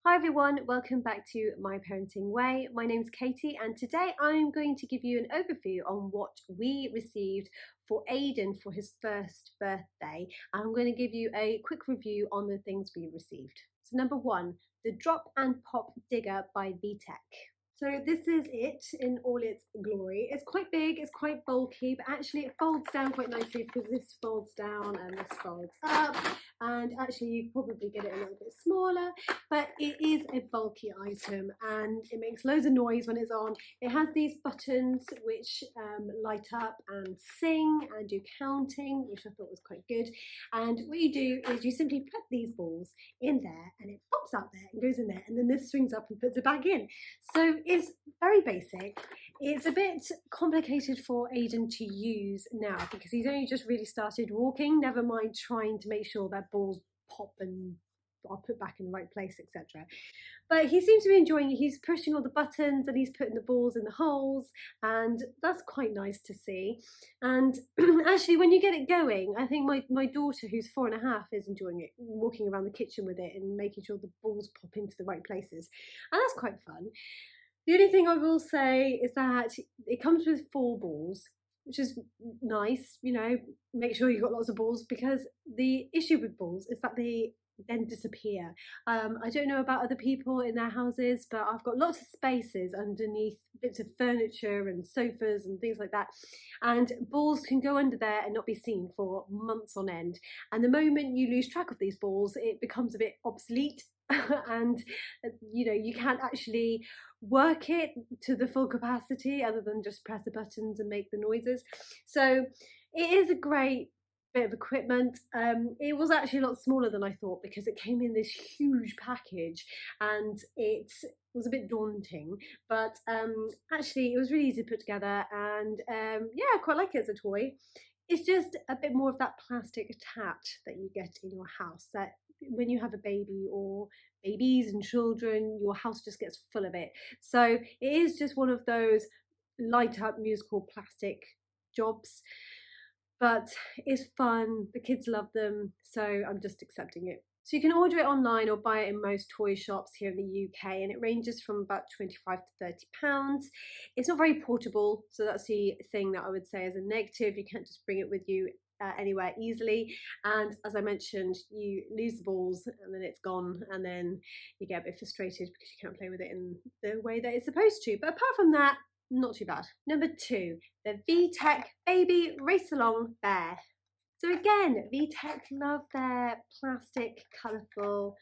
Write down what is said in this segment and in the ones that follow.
Hi everyone, welcome back to My Parenting Way. My name's Katie and today I'm going to give you an overview on what we received for Aidan for his first birthday. I'm going to give you a quick review on the things we received. So number one, the Drop and Pop Digger by Vtec. So this is it in all its glory. It's quite big, it's quite bulky, but actually it folds down quite nicely because this folds down and this folds up. And actually you probably get it a little bit smaller, but it is a bulky item and it makes loads of noise when it's on. It has these buttons which light up and sing and do counting, which I thought was quite good. And what you do is you simply put these balls in there and it pops out there and goes in there, and then this swings up and puts it back in. So it's very basic. It's a bit complicated for Aidan to use now because he's only just really started walking, never mind trying to make sure that balls pop and are put back in the right place, etc. But he seems to be enjoying it. He's pushing all the buttons and he's putting the balls in the holes, and that's quite nice to see. And actually when you get it going, I think my daughter, who's 4.5, is enjoying it, walking around the kitchen with it and making sure the balls pop into the right places, and that's quite fun. The only thing I will say is that it comes with 4 balls, which is nice, you know, make sure you've got lots of balls, because the issue with balls is that they then disappear. I don't know about other people in their houses, but I've got lots of spaces underneath bits of furniture and sofas and things like that, and balls can go under there and not be seen for months on end, and the moment you lose track of these balls it becomes a bit obsolete and you know, you can't actually work it to the full capacity other than just press the buttons and make the noises. So it is a great bit of equipment. It was actually a lot smaller than I thought because it came in this huge package and it was a bit daunting, but actually it was really easy to put together, and yeah, I quite like it as a toy. It's just a bit more of that plastic tat that you get in your house, that when you have a baby or babies and children, your house just gets full of it. So it is just one of those light up musical plastic jobs, but it's fun, the kids love them, so I'm just accepting it. So you can order it online or buy it in most toy shops here in the UK, and it ranges from about 25 to 30 pounds. It's not very portable, so that's the thing that I would say is a negative. You can't just bring it with you anywhere easily, and as I mentioned, you lose the balls and then it's gone, and then you get a bit frustrated because you can't play with it in the way that it's supposed to. But apart from that, not too bad. Number 2, the Vtec Baby Race Along Bear. So again, Vtec love their plastic, colourful,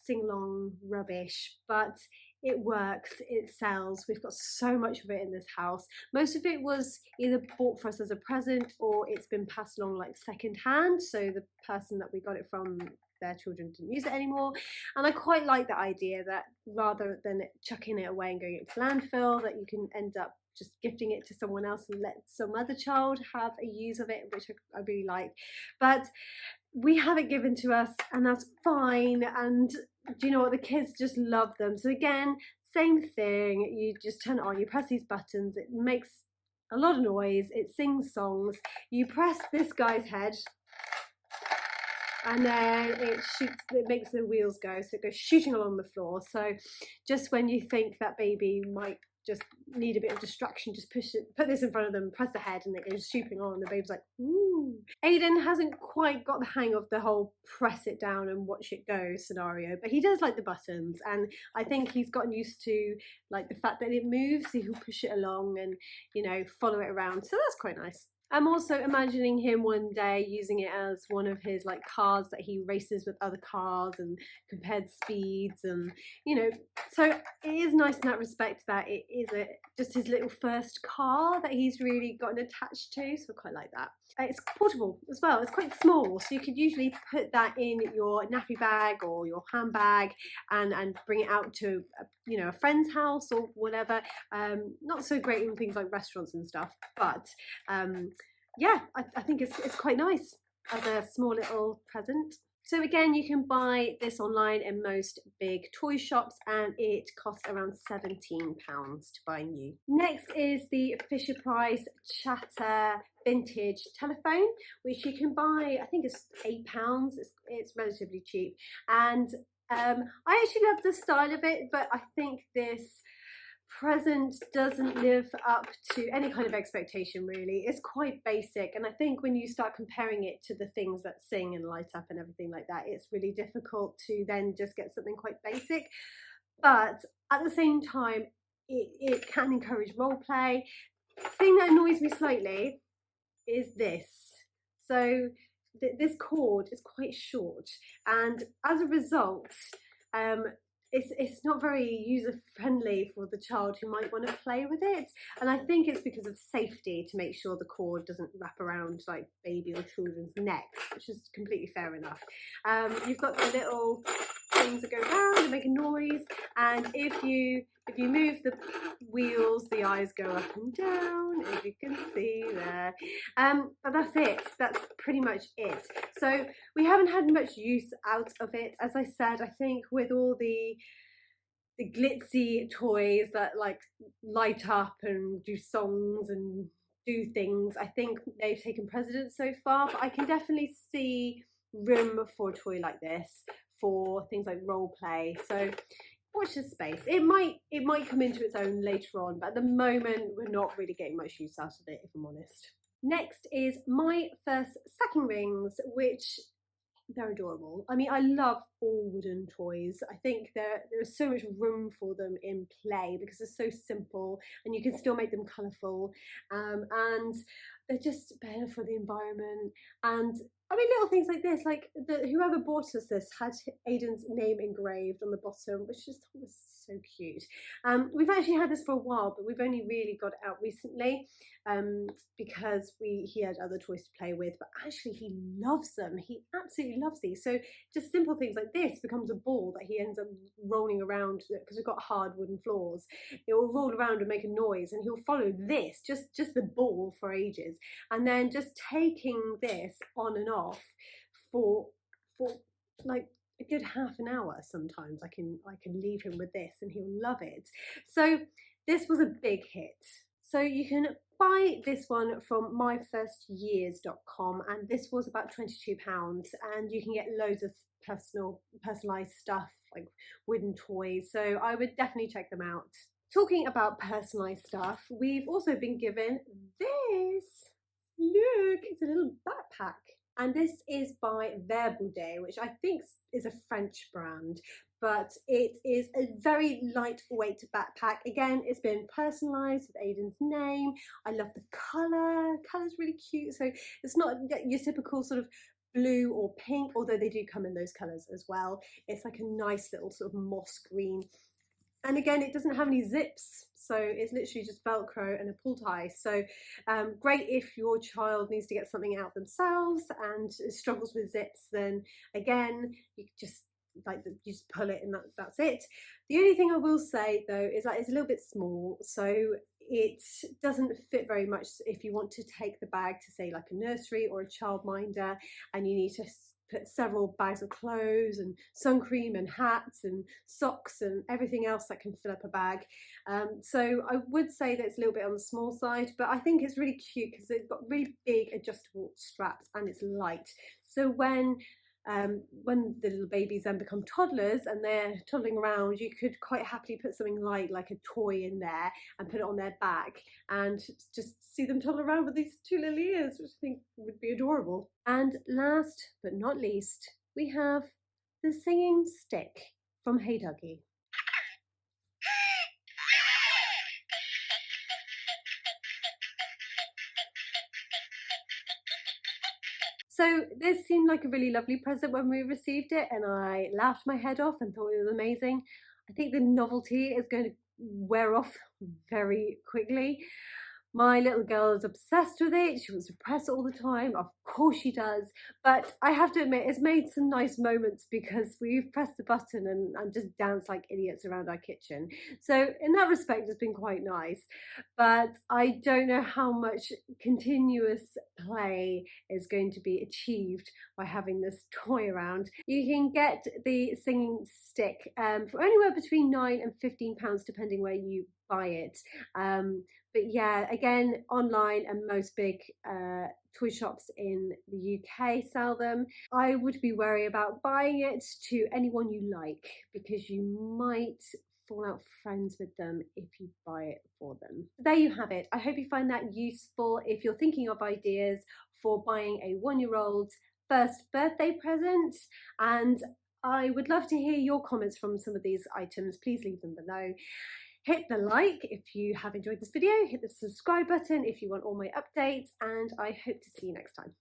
sing-along rubbish, but it works, it sells. We've got so much of it in this house. Most of it was either bought for us as a present or it's been passed along like second hand, so the person that we got it from, their children didn't use it anymore. And I quite like the idea that rather than chucking it away and going into landfill, that you can end up just gifting it to someone else and let some other child have a use of it, which I really like. But we have it given to us and that's fine, and do you know what, the kids just love them. So again, same thing, you just turn it on, you press these buttons, it makes a lot of noise, it sings songs, you press this guy's head and then it shoots, it makes the wheels go, so it goes shooting along the floor. So just when you think that baby might just need a bit of distraction, just push it, put this in front of them, press the head, and it goes shooting on, and the baby's like, ooh. Aidan hasn't quite got the hang of the whole press it down and watch it go scenario, but he does like the buttons, and I think he's gotten used to like the fact that it moves, so he'll push it along and, you know, follow it around, so that's quite nice. I'm also imagining him one day using it as one of his like cars that he races with other cars and compared speeds, and you know, so it is nice in that respect that it is just his little first car that he's really gotten attached to, so I quite like that. It's portable as well, it's quite small, so you could usually put that in your nappy bag or your handbag and bring it out to you know, a friend's house or whatever. Not so great in things like restaurants and stuff, but yeah, I think it's quite nice as a small little present. So again, you can buy this online in most big toy shops and it costs around £17 to buy new. Next is the Fisher-Price Chatter vintage telephone, which you can buy, I think it's £8. It's relatively cheap, and I actually love the style of it, but I think this present doesn't live up to any kind of expectation really. It's quite basic, and I think when you start comparing it to the things that sing and light up and everything like that, it's really difficult to then just get something quite basic. But at the same time, it can encourage role play. The thing that annoys me slightly is this. So this cord is quite short, and as a result, um, it's not very user friendly for the child who might want to play with it. And I think it's because of safety, to make sure the cord doesn't wrap around like baby or children's necks, which is completely fair enough. You've got the little things that go round and make a noise, and if you move the wheels, the eyes go up and down, as you can see there. But that's it. That's pretty much it. So we haven't had much use out of it. As I said, I think with all the glitzy toys that like light up and do songs and do things, I think they've taken precedence so far. But I can definitely see room for a toy like this for things like role play. So watch this space. It might come into its own later on, but at the moment we're not really getting much use out of it, if I'm honest. Next is my first stacking rings, which they're adorable. I mean, I love all wooden toys. I think there's so much room for them in play because they're so simple and you can still make them colourful, and they're just better for the environment. And I mean, little things like this, like whoever bought us this had Aidan's name engraved on the bottom, which just was so cute. We've actually had this for a while, but we've only really got it out recently, because he had other toys to play with, but actually he loves them. He absolutely loves these. So just simple things like this becomes a ball that he ends up rolling around, because we've got hard wooden floors. It will roll around and make a noise, and he'll follow this, just the ball, for ages, and then just taking this on and off for like a good half an hour. Sometimes I can leave him with this and he'll love it. So this was a big hit. So you can buy this one from myfirstyears.com, and this was about £22, and you can get loads of personalised stuff like wooden toys. So I would definitely check them out. Talking about personalised stuff, we've also been given this. Look, it's a little backpack. And this is by Vtec, which I think is a French brand, but it is a very lightweight backpack. Again, it's been personalised with Aidan's name. I love the colour. Colour's really cute. So it's not your typical sort of blue or pink, although they do come in those colours as well. It's like a nice little sort of moss green. And again, it doesn't have any zips, so it's literally just Velcro and a pull tie. So great if your child needs to get something out themselves and struggles with zips, then again, you just you just pull it and that's it. The only thing I will say though is that it's a little bit small, so it doesn't fit very much if you want to take the bag to, say, like a nursery or a childminder, and you need to put several bags of clothes and sun cream and hats and socks and everything else that can fill up a bag. So I would say that it's a little bit on the small side, but I think it's really cute because it's got really big adjustable straps and it's light. So when the little babies then become toddlers and they're toddling around, you could quite happily put something light like a toy in there and put it on their back and just see them toddle around with these two little ears, which I think would be adorable. And last but not least, we have the singing stick from Hey Duggee. So this seemed like a really lovely present when we received it, and I laughed my head off and thought it was amazing. I think the novelty is going to wear off very quickly. My little girl is obsessed with it. She wants to press it all the time. Of course she does. But I have to admit, it's made some nice moments because we've pressed the button and just danced like idiots around our kitchen. So in that respect, it's been quite nice. But I don't know how much continuous play is going to be achieved by having this toy around. You can get the singing stick for anywhere between £9 and £15, depending where you buy it. But yeah, again, online and most big toy shops in the UK sell them. I would be wary about buying it to anyone you like, because you might fall out friends with them if you buy it for them. There you have it. I hope you find that useful if you're thinking of ideas for buying a 1-year-old first birthday present, and I would love to hear your comments from some of these items. Please leave them below. Hit the like if you have enjoyed this video, hit the subscribe button if you want all my updates, and I hope to see you next time.